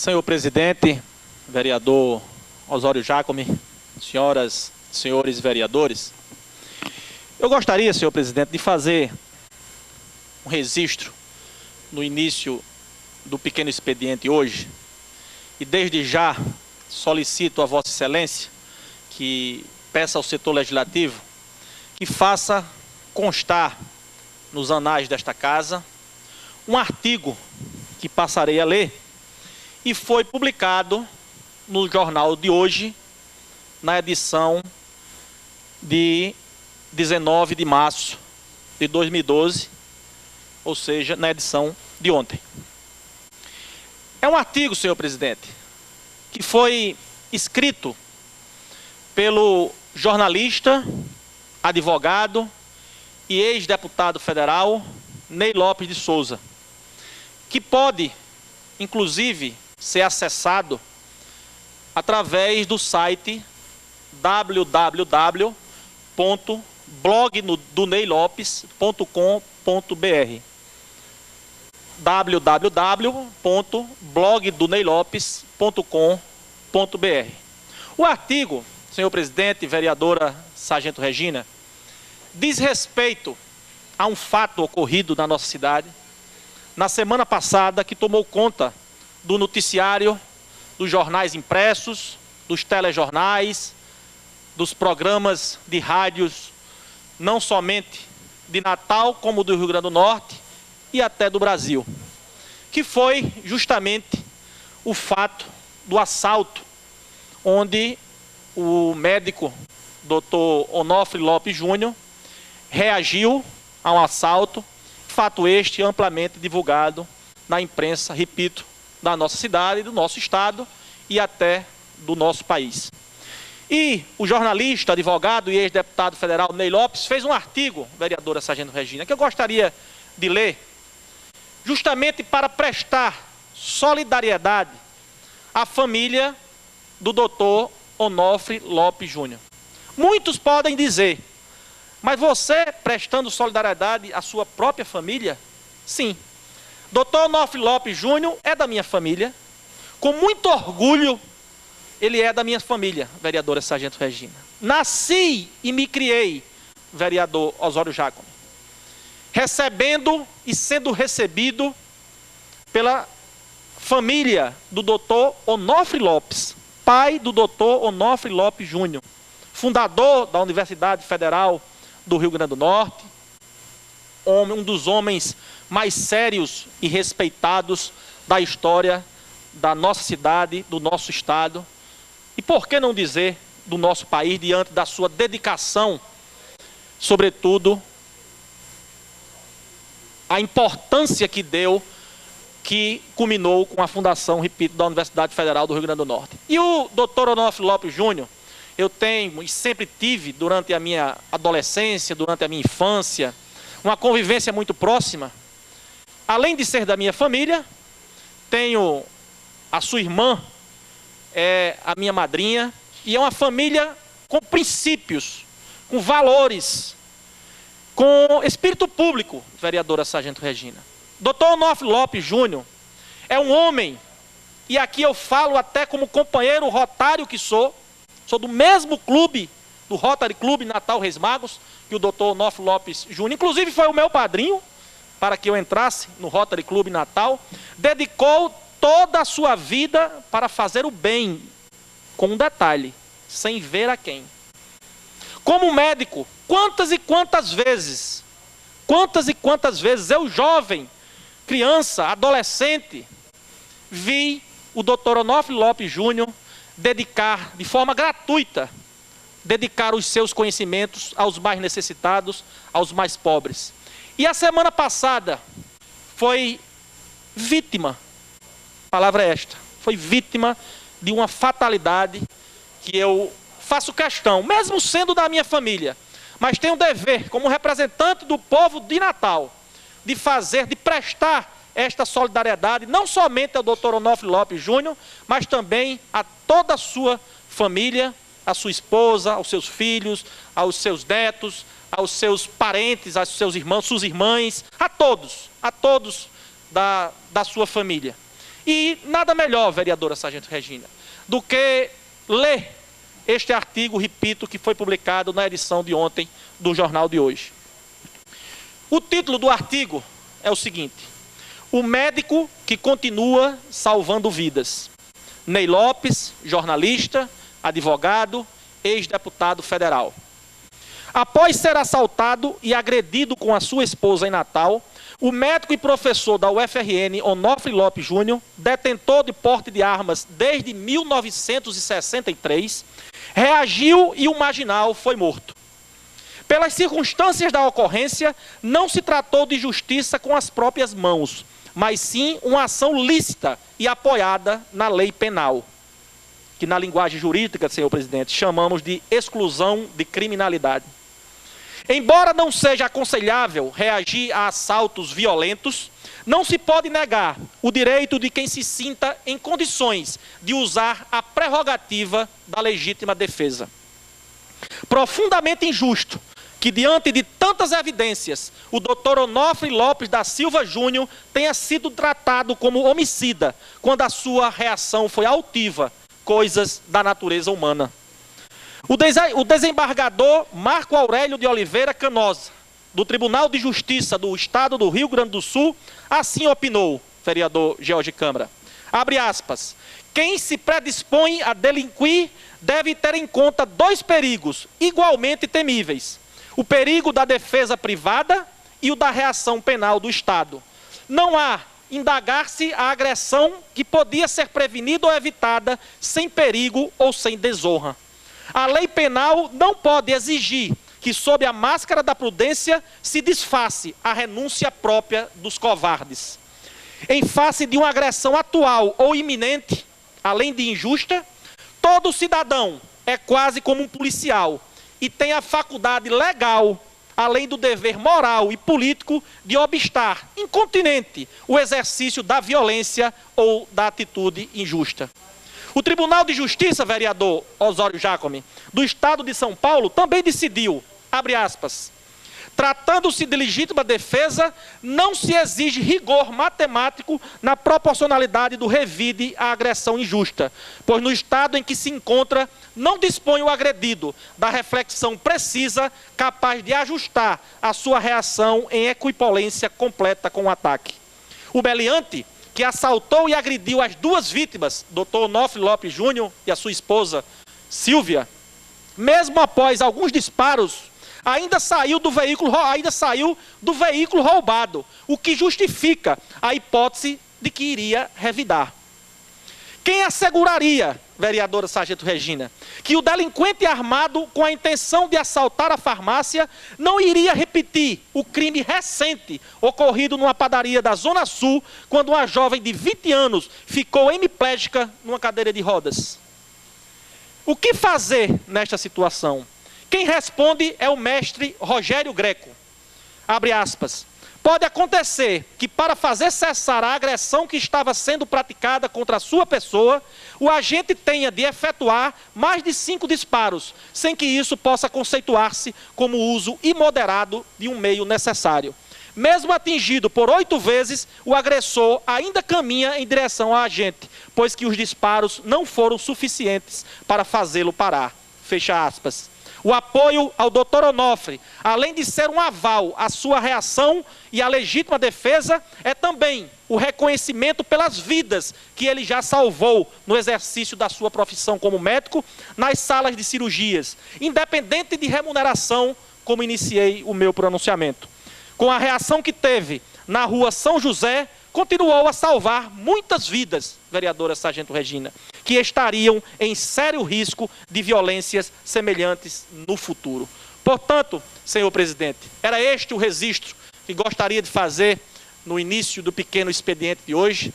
Senhor presidente, vereador Osório Jacome, senhoras e senhores vereadores, eu gostaria, senhor presidente, de fazer um registro no início do pequeno expediente hoje e desde já solicito a Vossa Excelência que peça ao setor legislativo que faça constar nos anais desta casa um artigo que passarei a ler e foi publicado no jornal de hoje, na edição de 19 de março de 2012, ou seja, na edição de ontem. É um artigo, senhor presidente, que foi escrito pelo jornalista, advogado e ex-deputado federal Ney Lopes de Souza, que pode, inclusive, ser acessado através do site www.blogdoneilopes.com.br www.blogdoneilopes.com.br. O artigo, senhor presidente e vereadora Sargento Regina, diz respeito a um fato ocorrido na nossa cidade na semana passada, que tomou conta do noticiário, dos jornais impressos, dos telejornais, dos programas de rádios, não somente de Natal, como do Rio Grande do Norte e até do Brasil, que foi justamente o fato do assalto, onde o médico Dr. Onofre Lopes Júnior reagiu a um assalto, fato este amplamente divulgado na imprensa, repito, da nossa cidade, do nosso estado e até do nosso país. E o jornalista, advogado e ex-deputado federal Ney Lopes fez um artigo, vereadora Sargento Regina, que eu gostaria de ler, justamente para prestar solidariedade à família do doutor Onofre Lopes Júnior. Muitos podem dizer, mas você prestando solidariedade à sua própria família? Sim. Doutor Onofre Lopes Júnior é da minha família. Com muito orgulho, ele é da minha família, vereadora Sargento Regina. Nasci e me criei, vereador Osório Jacome, recebendo e sendo recebido pela família do doutor Onofre Lopes, pai do doutor Onofre Lopes Júnior, fundador da Universidade Federal do Rio Grande do Norte, um dos homens mais sérios e respeitados da história da nossa cidade, do nosso estado, e por que não dizer do nosso país, diante da sua dedicação, sobretudo, a importância que deu, que culminou com a fundação, repito, da Universidade Federal do Rio Grande do Norte. E o doutor Onofre Lopes Júnior, eu tenho e sempre tive, durante a minha adolescência, durante a minha infância, uma convivência muito próxima. Além de ser da minha família, tenho a sua irmã, é a minha madrinha, e é uma família com princípios, com valores, com espírito público, vereadora Sargento Regina. Doutor Onofre Lopes Júnior é um homem, e aqui eu falo até como companheiro rotário que sou do mesmo clube, do Rotary Clube Natal Reis Magos, que o doutor Onofre Lopes Júnior, inclusive foi o meu padrinho, para que eu entrasse no Rotary Clube Natal, dedicou toda a sua vida para fazer o bem, com um detalhe, sem ver a quem. Como médico, quantas e quantas vezes eu, jovem, criança, adolescente, vi o doutor Onofre Lopes Júnior dedicar, de forma gratuita, dedicar os seus conhecimentos aos mais necessitados, aos mais pobres. E a semana passada foi vítima, a palavra é esta, foi vítima de uma fatalidade que eu faço questão, mesmo sendo da minha família, mas tenho o dever, como representante do povo de Natal, de fazer, de prestar esta solidariedade, não somente ao doutor Onofre Lopes Júnior, mas também a toda a sua família, a sua esposa, aos seus filhos, aos seus netos, aos seus parentes, aos seus irmãos, suas irmãs, a todos da sua família. E nada melhor, vereadora Sargento Regina, do que ler este artigo, repito, que foi publicado na edição de ontem do Jornal de Hoje. O título do artigo é o seguinte: o médico que continua salvando vidas. Ney Lopes, jornalista, advogado, ex-deputado federal. Após ser assaltado e agredido com a sua esposa em Natal, o médico e professor da UFRN, Onofre Lopes Júnior, detentor de porte de armas desde 1963, reagiu e o marginal foi morto. Pelas circunstâncias da ocorrência, não se tratou de justiça com as próprias mãos, mas sim uma ação lícita e apoiada na lei penal, que na linguagem jurídica, senhor presidente, chamamos de exclusão de criminalidade. Embora não seja aconselhável reagir a assaltos violentos, não se pode negar o direito de quem se sinta em condições de usar a prerrogativa da legítima defesa. Profundamente injusto que, diante de tantas evidências, o doutor Onofre Lopes da Silva Júnior tenha sido tratado como homicida, quando a sua reação foi altiva, coisas da natureza humana. O desembargador Marco Aurélio de Oliveira Canosa, do Tribunal de Justiça do Estado do Rio Grande do Sul, assim opinou, vereador George Câmara. Abre aspas. Quem se predispõe a delinquir deve ter em conta dois perigos igualmente temíveis: o perigo da defesa privada e o da reação penal do Estado. Não há indagar-se a agressão que podia ser prevenida ou evitada sem perigo ou sem desonra. A lei penal não pode exigir que, sob a máscara da prudência, se disfarce a renúncia própria dos covardes. Em face de uma agressão atual ou iminente, além de injusta, todo cidadão é quase como um policial e tem a faculdade legal, além do dever moral e político, de obstar incontinenti o exercício da violência ou da atitude injusta. O Tribunal de Justiça, vereador Osório Jacome, do Estado de São Paulo, também decidiu, abre aspas, tratando-se de legítima defesa, não se exige rigor matemático na proporcionalidade do revide à agressão injusta, pois no estado em que se encontra, não dispõe o agredido da reflexão precisa capaz de ajustar a sua reação em equipolência completa com o ataque. O meliante, que assaltou e agrediu as duas vítimas, doutor Onofre Lopes Júnior e a sua esposa Silvia, mesmo após alguns disparos, ainda saiu do veículo roubado, o que justifica a hipótese de que iria revidar. Quem asseguraria, vereadora Sargento Regina, que o delinquente armado com a intenção de assaltar a farmácia não iria repetir o crime recente ocorrido numa padaria da Zona Sul, quando uma jovem de 20 anos ficou hemiplégica numa cadeira de rodas? O que fazer nesta situação? Quem responde é o mestre Rogério Greco. Abre aspas. Pode acontecer que, para fazer cessar a agressão que estava sendo praticada contra a sua pessoa, o agente tenha de efetuar mais de 5 disparos, sem que isso possa conceituar-se como uso imoderado de um meio necessário. Mesmo atingido por 8 vezes, o agressor ainda caminha em direção ao agente, pois que os disparos não foram suficientes para fazê-lo parar. Fecha aspas. O apoio ao doutor Onofre, além de ser um aval à sua reação e à legítima defesa, é também o reconhecimento pelas vidas que ele já salvou no exercício da sua profissão como médico, nas salas de cirurgias, independente de remuneração, como iniciei o meu pronunciamento. Com a reação que teve na rua São José, continuou a salvar muitas vidas, vereadora Sargento Regina, que estariam em sério risco de violências semelhantes no futuro. Portanto, senhor presidente, era este o registro que gostaria de fazer no início do pequeno expediente de hoje.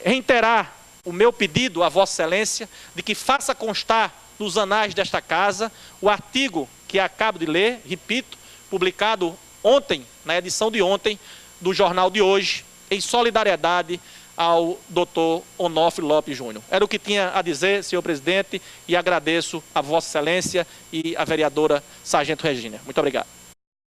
Reiterar o meu pedido à Vossa Excelência de que faça constar nos anais desta casa o artigo que acabo de ler, repito, publicado ontem, na edição de ontem, do Jornal de Hoje, em solidariedade ao doutor Onofre Lopes Júnior. Era o que tinha a dizer, senhor presidente, e agradeço a Vossa Excelência e a vereadora Sargento Regina. Muito obrigado.